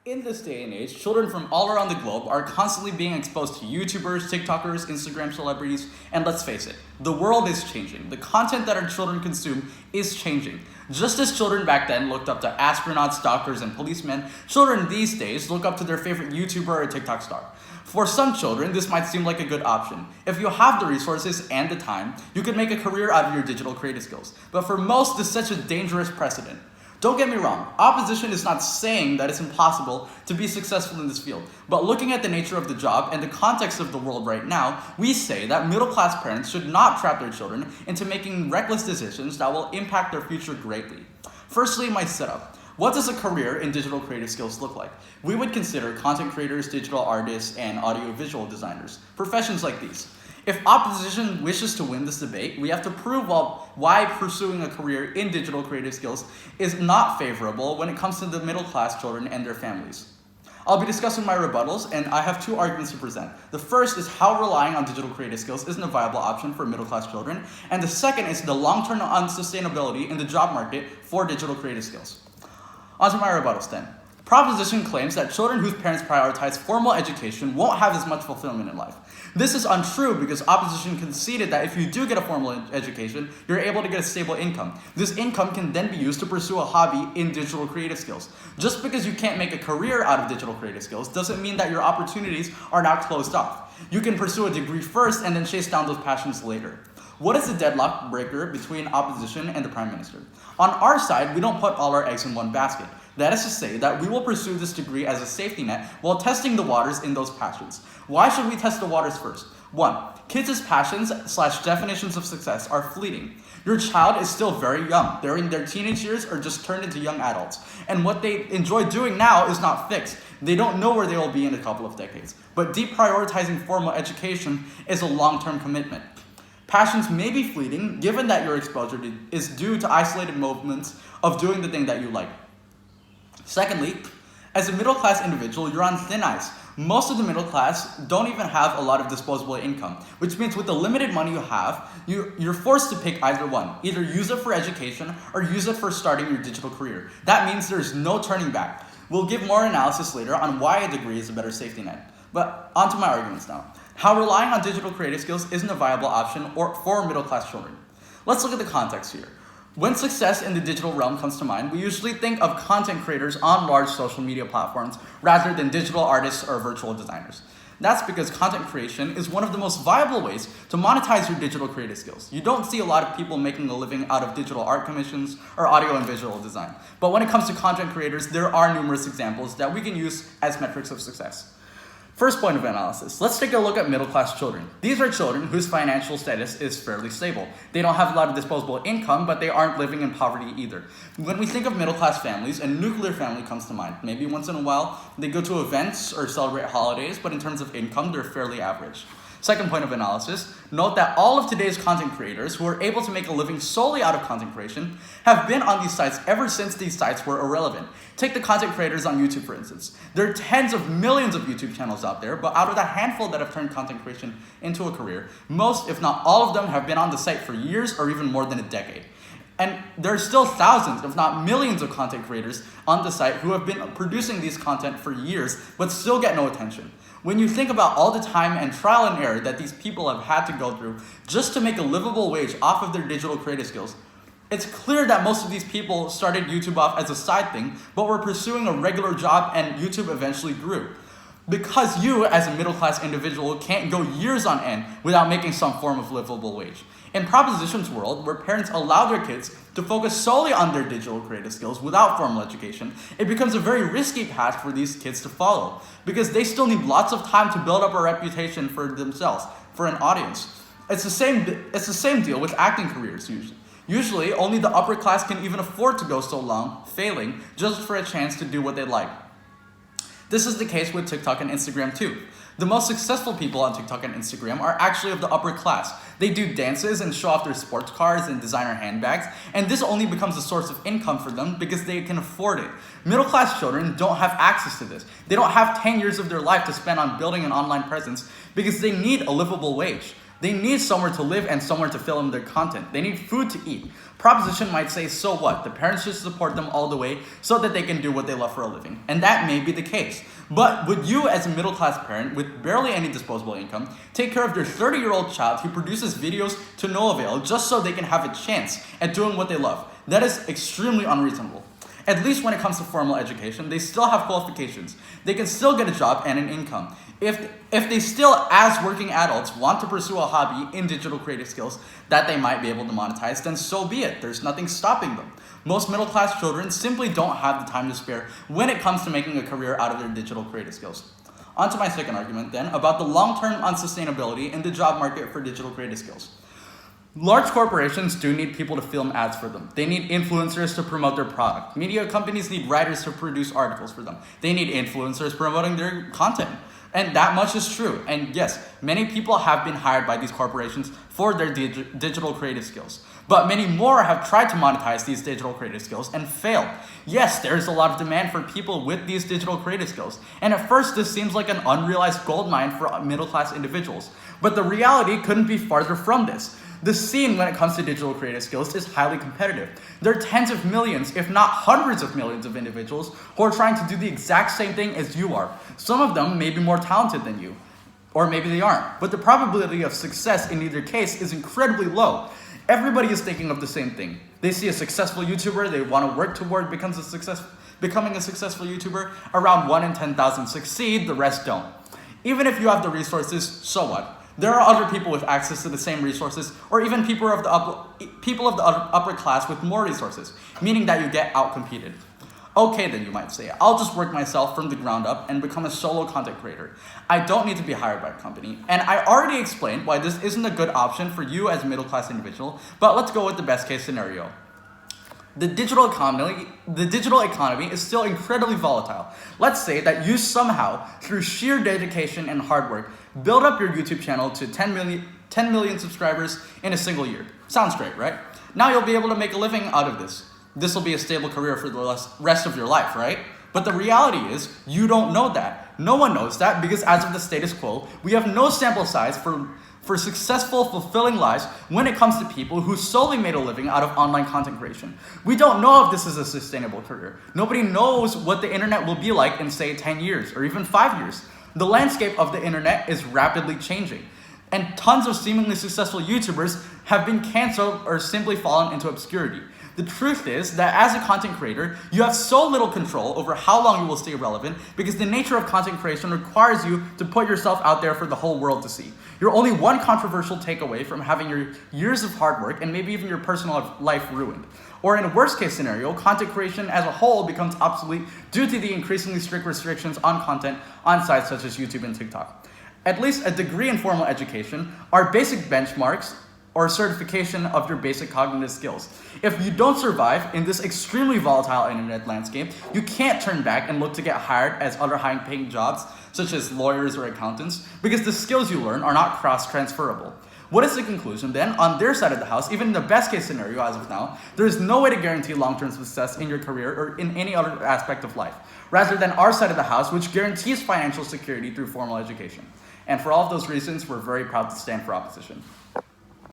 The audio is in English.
In this day and age, children from all around the globe are constantly being exposed to YouTubers, TikTokers, Instagram celebrities, and let's face it, the world is changing. The content that our children consume is changing. Just as children back then looked up to astronauts, doctors, and policemen, children these days look up to their favorite YouTuber or TikTok star. For some children, this might seem like a good option. If you have the resources and the time, you could make a career out of your digital creative skills. But for most, this sets a dangerous precedent. Don't get me wrong, opposition is not saying that it's impossible to be successful in this field, but looking at the nature of the job and the context of the world right now, we say that middle-class parents should not trap their children into making reckless decisions that will impact their future greatly. Firstly, my setup. What does a career in digital creative skills look like? We would consider content creators, digital artists, and audiovisual designers, professions like these. If opposition wishes to win this debate, we have to prove why pursuing a career in digital creative skills is not favorable when it comes to the middle class children and their families. I'll be discussing my rebuttals, and I have two arguments to present. The first is how relying on digital creative skills isn't a viable option for middle class children, and the second is the long-term unsustainability in the job market for digital creative skills. On to my rebuttals then. Proposition claims that children whose parents prioritize formal education won't have as much fulfillment in life. This is untrue because opposition conceded that if you do get a formal education, you're able to get a stable income. This income can then be used to pursue a hobby in digital creative skills. Just because you can't make a career out of digital creative skills doesn't mean that your opportunities are now closed off. You can pursue a degree first and then chase down those passions later. What is the deadlock breaker between opposition and the Prime Minister? On our side, we don't put all our eggs in one basket. That is to say that we will pursue this degree as a safety net while testing the waters in those passions. Why should we test the waters first? 1. Kids' passions/definitions of success are fleeting. Your child is still very young. They're in their teenage years or just turned into young adults. And what they enjoy doing now is not fixed. They don't know where they will be in a couple of decades. But deprioritizing formal education is a long-term commitment. Passions may be fleeting given that your exposure is due to isolated moments of doing the thing that you like. Secondly, as a middle-class individual, you're on thin ice. Most of the middle class don't even have a lot of disposable income, which means with the limited money you have, you're forced to pick either one. Either use it for education or use it for starting your digital career. That means there's no turning back. We'll give more analysis later on why a degree is a better safety net. But on to my arguments now. How relying on digital creative skills isn't a viable option for middle-class children. Let's look at the context here. When success in the digital realm comes to mind, we usually think of content creators on large social media platforms rather than digital artists or virtual designers. That's because content creation is one of the most viable ways to monetize your digital creative skills. You don't see a lot of people making a living out of digital art commissions or audio and visual design. But when it comes to content creators, there are numerous examples that we can use as metrics of success. First point of analysis, let's take a look at middle-class children. These are children whose financial status is fairly stable. They don't have a lot of disposable income, but they aren't living in poverty either. When we think of middle-class families, a nuclear family comes to mind. Maybe once in a while, they go to events or celebrate holidays, but in terms of income, they're fairly average. Second point of analysis, note that all of today's content creators who are able to make a living solely out of content creation have been on these sites ever since these sites were irrelevant. Take the content creators on YouTube, for instance. There are tens of millions of YouTube channels out there, but out of the handful that have turned content creation into a career, most, if not all of them, have been on the site for years or even more than a decade. And there are still thousands, if not millions of content creators on the site who have been producing these content for years, but still get no attention. When you think about all the time and trial and error that these people have had to go through just to make a livable wage off of their digital creative skills, it's clear that most of these people started YouTube off as a side thing, but were pursuing a regular job and YouTube eventually grew. Because you, as a middle-class individual, can't go years on end without making some form of livable wage. In Proposition's world, where parents allow their kids to focus solely on their digital creative skills without formal education, it becomes a very risky path for these kids to follow, because they still need lots of time to build up a reputation for themselves, for an audience. It's the same deal with acting careers usually. Usually, only the upper class can even afford to go so long, failing, just for a chance to do what they like. This is the case with TikTok and Instagram too. The most successful people on TikTok and Instagram are actually of the upper class. They do dances and show off their sports cars and designer handbags, and this only becomes a source of income for them because they can afford it. Middle-class children don't have access to this. They don't have 10 years of their life to spend on building an online presence because they need a livable wage. They need somewhere to live and somewhere to film their content. They need food to eat. Proposition might say, so what? The parents should support them all the way so that they can do what they love for a living. And that may be the case. But would you, as a middle-class parent with barely any disposable income, take care of your 30-year-old child who produces videos to no avail just so they can have a chance at doing what they love? That is extremely unreasonable. At least when it comes to formal education, they still have qualifications. They can still get a job and an income. If they still, as working adults, want to pursue a hobby in digital creative skills that they might be able to monetize, then so be it. There's nothing stopping them. Most middle-class children simply don't have the time to spare when it comes to making a career out of their digital creative skills. On to my second argument then, about the long-term unsustainability in the job market for digital creative skills. Large corporations do need people to film ads for them. They need influencers to promote their product. Media companies need writers to produce articles for them. They need influencers promoting their content. And that much is true. And yes, many people have been hired by these corporations for their digital creative skills. But many more have tried to monetize these digital creative skills and failed. Yes, there is a lot of demand for people with these digital creative skills. And at first, this seems like an unrealized gold mine for middle-class individuals. But the reality couldn't be farther from this. The scene when it comes to digital creative skills is highly competitive. There are tens of millions, if not hundreds of millions of individuals who are trying to do the exact same thing as you are. Some of them may be more talented than you, or maybe they aren't. But the probability of success in either case is incredibly low. Everybody is thinking of the same thing. They see a successful YouTuber, they want to work toward becoming a successful YouTuber. Around 1 in 10,000 succeed, the rest don't. Even if you have the resources, so what? There are other people with access to the same resources, or even people of the upper class with more resources, meaning that you get outcompeted. Okay, then you might say, I'll just work myself from the ground up and become a solo content creator. I don't need to be hired by a company. And I already explained why this isn't a good option for you as a middle-class individual, but let's go with the best-case scenario. The digital economy is still incredibly volatile. Let's say that you somehow, through sheer dedication and hard work, build up your YouTube channel to 10 million subscribers in a single year. Sounds great, right? Now you'll be able to make a living out of this. This will be a stable career for the rest of your life, right? But the reality is, you don't know that. No one knows that because as of the status quo, we have no sample size for successful, fulfilling lives when it comes to people who solely made a living out of online content creation. We don't know if this is a sustainable career. Nobody knows what the internet will be like in, say, 10 years or even 5 years. The landscape of the internet is rapidly changing, and tons of seemingly successful YouTubers have been canceled or simply fallen into obscurity. The truth is that as a content creator, you have so little control over how long you will stay relevant because the nature of content creation requires you to put yourself out there for the whole world to see. You're only one controversial takeaway from having your years of hard work and maybe even your personal life ruined. Or in a worst case scenario, content creation as a whole becomes obsolete due to the increasingly strict restrictions on content on sites such as YouTube and TikTok. At least a degree in formal education are basic benchmarks or certification of your basic cognitive skills. If you don't survive in this extremely volatile internet landscape, you can't turn back and look to get hired as other high-paying jobs, such as lawyers or accountants, because the skills you learn are not cross-transferable. What is the conclusion then? On their side of the house, even in the best case scenario as of now, there is no way to guarantee long-term success in your career or in any other aspect of life, rather than our side of the house, which guarantees financial security through formal education. And for all of those reasons, we're very proud to stand for opposition.